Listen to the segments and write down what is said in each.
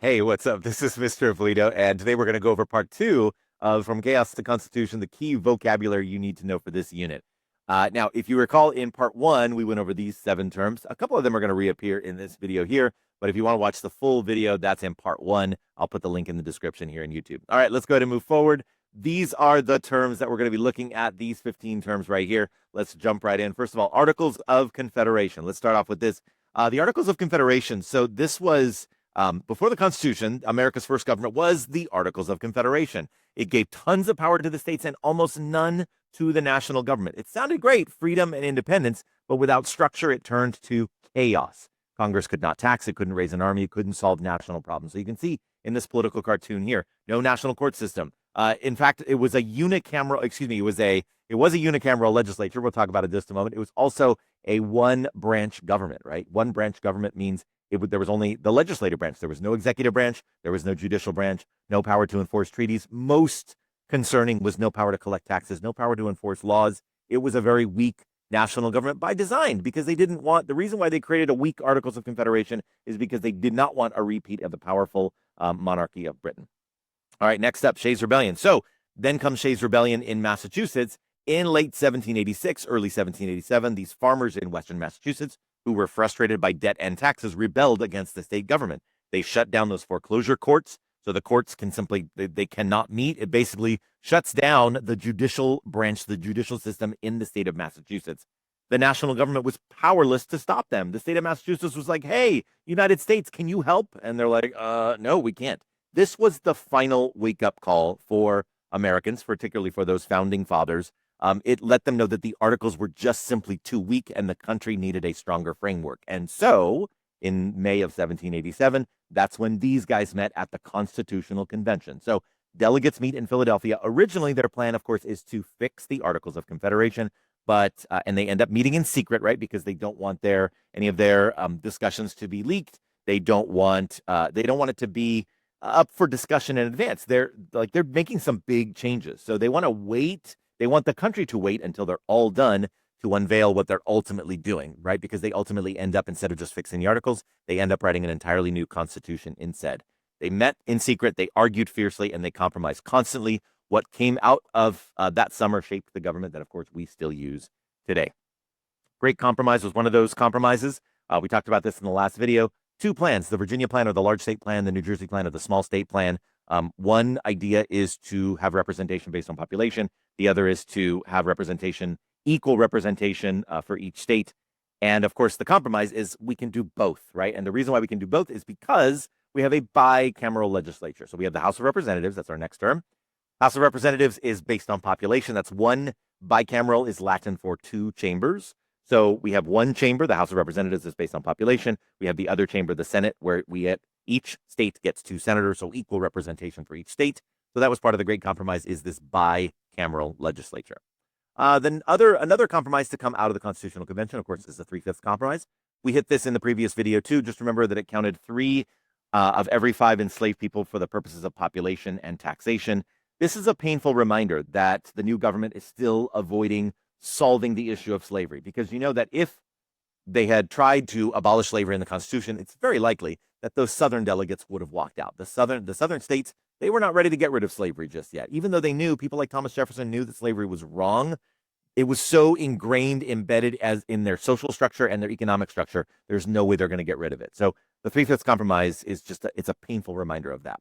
Hey, what's up? This is Mr. Polito, and today we're going to go over part two of From Chaos to Constitution, the key vocabulary you need to know for this unit. Now, if you recall, in part one, we went over these 7 terms. A couple of them are going to reappear in this video here, but if you want to watch the full video, that's in part one. I'll put the link in the description here in YouTube. All right, let's go ahead and move forward. These are the terms that we're going to be looking at, these 15 terms right here. Let's jump right in. First of all, Articles of Confederation. Let's start off with this. The Articles of Confederation. So this was before the Constitution, America's first government was the Articles of Confederation. It gave tons of power to the states and almost none to the national government. It sounded great, freedom and independence, but without structure, it turned to chaos. Congress could not tax, it couldn't raise an army, it couldn't solve national problems. So you can see in this political cartoon here, no national court system. In fact, it was a unicameral, it was a unicameral legislature. We'll talk about it in just a moment. It was also a one-branch government, right? One-branch government means there was only the legislative branch. There was no executive branch. There was no judicial branch, no power to enforce treaties. Most concerning was no power to collect taxes, no power to enforce laws. It was a very weak national government by design because they didn't want, the reason why they created a weak Articles of Confederation is because they did not want a repeat of the powerful monarchy of Britain. All right, next up, Shays' Rebellion. So then comes Shays' Rebellion in Massachusetts in late 1786, early 1787. These farmers in Western Massachusetts who were frustrated by debt and taxes rebelled against the state government. They shut down those foreclosure courts. So the courts can simply, they cannot meet. It basically shuts down the judicial branch, the judicial system in the state of Massachusetts. The national government was powerless to stop them. The state of Massachusetts was like, hey, United States, can you help? And they're like, no, we can't. This was the final wake-up call for Americans, particularly for those founding fathers. It let them know that the articles were just simply too weak and the country needed a stronger framework. And so in May of 1787, that's when these guys met at the Constitutional Convention. So delegates meet in Philadelphia. Originally, their plan, of course, is to fix the Articles of Confederation, but and they end up meeting in secret, right? Because they don't want any of their discussions to be leaked. They don't want it to be up for discussion in advance. They're making some big changes, so they want to wait. They want the country to wait until they're all done to unveil what they're ultimately doing, right? Because they ultimately end up, instead of just fixing the articles, they end up writing an entirely new constitution instead. They met in secret, they argued fiercely, and they compromised constantly. What came out of that summer shaped the government that, of course, we still use today. Great Compromise was one of those compromises. We talked about this in the last video. 2 plans, the Virginia plan or the large state plan, the New Jersey plan or the small state plan. One idea is to have representation based on population. The other is to have equal representation for each state. And of course, the compromise is we can do both, right? And the reason why we can do both is because we have a bicameral legislature. So we have the House of Representatives, that's our next term. House of Representatives is based on population. That's one. Bicameral is Latin for 2 chambers. So we have one chamber, the House of Representatives is based on population. We have the other chamber, the Senate, where each state gets 2 senators, so equal representation for each state. So that was part of the Great Compromise, is this bicameral legislature. Then another compromise to come out of the Constitutional Convention, of course, is the 3/5 compromise. We hit this in the previous video too. Just remember that it counted 3 of every 5 enslaved people for the purposes of population and taxation. This is a painful reminder that the new government is still avoiding solving the issue of slavery, because you know that if they had tried to abolish slavery in the Constitution, it's very likely that those Southern delegates would have walked out. The Southern states, they were not ready to get rid of slavery just yet. Even though they knew, people like Thomas Jefferson knew that slavery was wrong, it was so ingrained, embedded as in their social structure and their economic structure, there's no way they're going to get rid of it. So the 3/5 compromise is it's a painful reminder of that.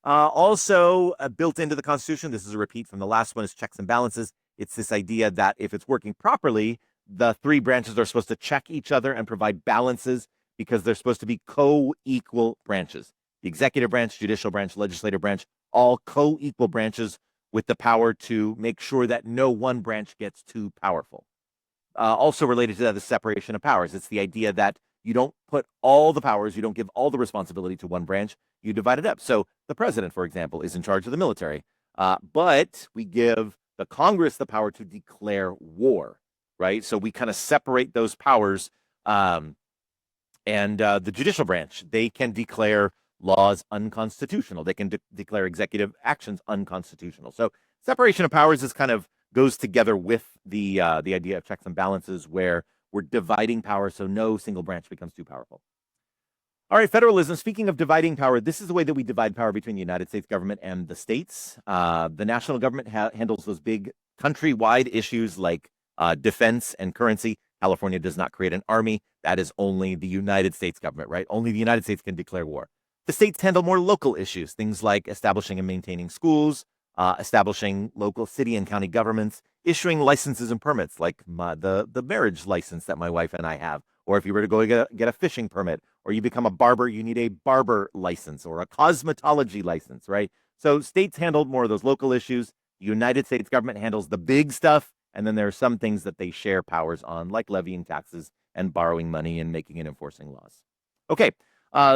Also built into the Constitution, this is a repeat from the last one, is checks and balances. It's this idea that if it's working properly, the 3 branches are supposed to check each other and provide balances because they're supposed to be co-equal branches. The executive branch, judicial branch, legislative branch, all co-equal branches with the power to make sure that no one branch gets too powerful. Also related to that is separation of powers. It's the idea that you don't put all the powers, you don't give all the responsibility to one branch, you divide it up. So the president, for example, is in charge of the military, but we give the Congress the power to declare war, right? So we kind of separate those powers. And the judicial branch, they can declare laws unconstitutional. They can declare executive actions unconstitutional. So separation of powers is kind of goes together with the idea of checks and balances, where we're dividing power so no single branch becomes too powerful. All right, federalism. Speaking of dividing power, this is the way that we divide power between the United States government and the states. The national government handles those big countrywide issues like defense and currency. California does not create an army. That is only the United States government, right? Only the United States can declare war. The states handle more local issues, things like establishing and maintaining schools, establishing local city and county governments, issuing licenses and permits, like the marriage license that my wife and I have. Or if you were to go get a fishing permit, or you become a barber, you need a barber license or a cosmetology license, right? So states handle more of those local issues. The United States government handles the big stuff. And then there are some things that they share powers on, like levying taxes and borrowing money and making and enforcing laws. Okay,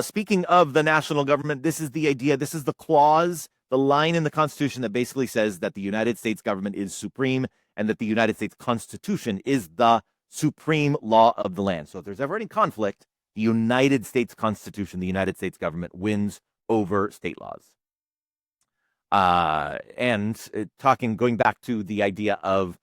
speaking of the national government, this is the idea, this is the clause, the line in the Constitution that basically says that the United States government is supreme and that the United States Constitution is the supreme law of the land. So if there's ever any conflict, the United States Constitution, the United States government wins over state laws. Going back to the idea of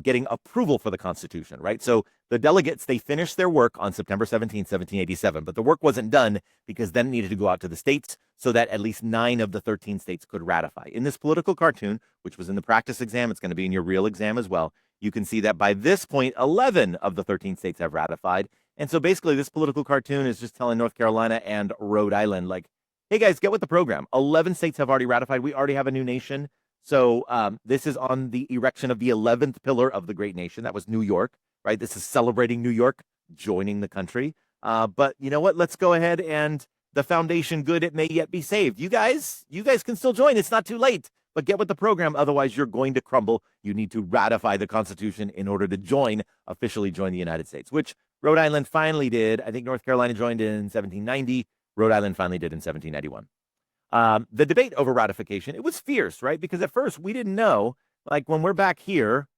getting approval for the Constitution, right? So the delegates, they finished their work on September 17, 1787, but the work wasn't done because then it needed to go out to the states so that at least 9 of the 13 states could ratify. In this political cartoon, which was in the practice exam, it's going to be in your real exam as well, you can see that by this point, 11 of the 13 states have ratified. And so basically this political cartoon is just telling North Carolina and Rhode Island, like, hey guys, get with the program. 11 states have already ratified. We already have a new nation. So this is on the erection of the 11th pillar of the great nation. That was New York, right? This is celebrating New York joining the country. But you know what? Let's go ahead and the foundation good, it may yet be saved. You guys can still join. It's not too late. But get with the program, otherwise you're going to crumble. You need to ratify the Constitution in order to officially join the United States, which Rhode Island finally did. I think North Carolina joined in 1790. Rhode Island finally did in 1791. The debate over ratification, it was fierce, right? Because at first we didn't know, like when we're back here,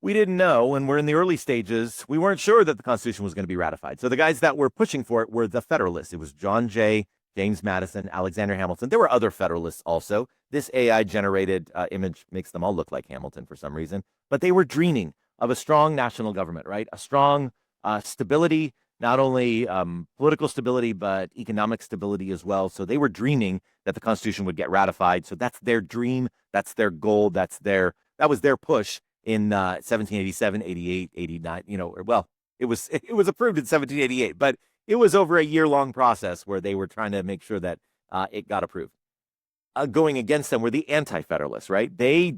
we didn't know when we're in the early stages, we weren't sure that the Constitution was going to be ratified. So the guys that were pushing for it were the Federalists. It was John Jay, James Madison, Alexander Hamilton. There were other Federalists also. This AI-generated image makes them all look like Hamilton for some reason. But they were dreaming of a strong national government, right? A strong stability, not only political stability, but economic stability as well. So they were dreaming that the Constitution would get ratified. So that's their dream. That's their goal. That was their push in 1787, 88, 89. It was approved in 1788, but it was over a year-long process where they were trying to make sure that it got approved. Going against them were the anti-federalists, right? They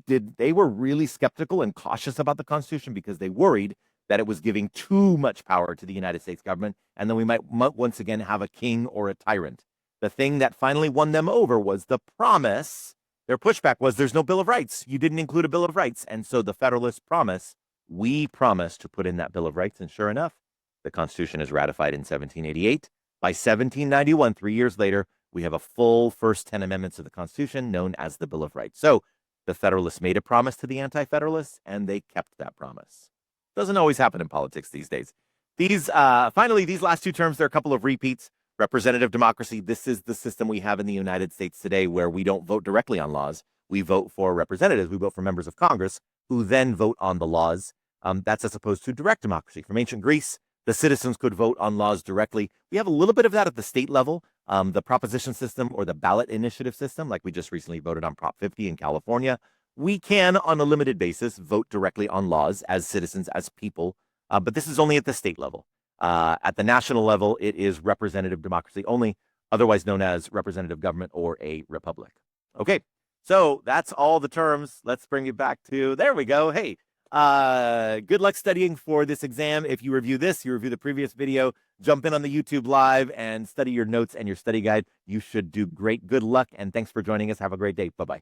were really skeptical and cautious about the Constitution because they worried that it was giving too much power to the United States government, and then we might once again have a king or a tyrant. The thing that finally won them over was the promise. Their pushback was there's no Bill of Rights. You didn't include a Bill of Rights. And so the Federalists promise, we promise to put in that Bill of Rights. And sure enough, the Constitution is ratified in 1788. By 1791, 3 years later, we have a full first 10 amendments of the Constitution known as the Bill of Rights. So the Federalists made a promise to the anti-Federalists, and they kept that promise. Doesn't always happen in politics these days. Finally, these last 2 terms, there are a couple of repeats. Representative democracy, this is the system we have in the United States today where we don't vote directly on laws. We vote for representatives. We vote for members of Congress who then vote on the laws. That's as opposed to direct democracy. From ancient Greece, the citizens could vote on laws directly. We have a little bit of that at the state level. The proposition system or the ballot initiative system, like we just recently voted on Prop 50 in California. We can, on a limited basis, vote directly on laws as citizens, as people, but this is only at the state level. At the national level, it is representative democracy only, otherwise known as representative government or a republic. Okay, so that's all the terms. Let's bring you back to, there we go. Hey, good luck studying for this exam. If you review this, you review the previous video, jump in on the YouTube live and study your notes and your study guide. You should do great. Good luck, and thanks for joining us. Have a great day. Bye-bye.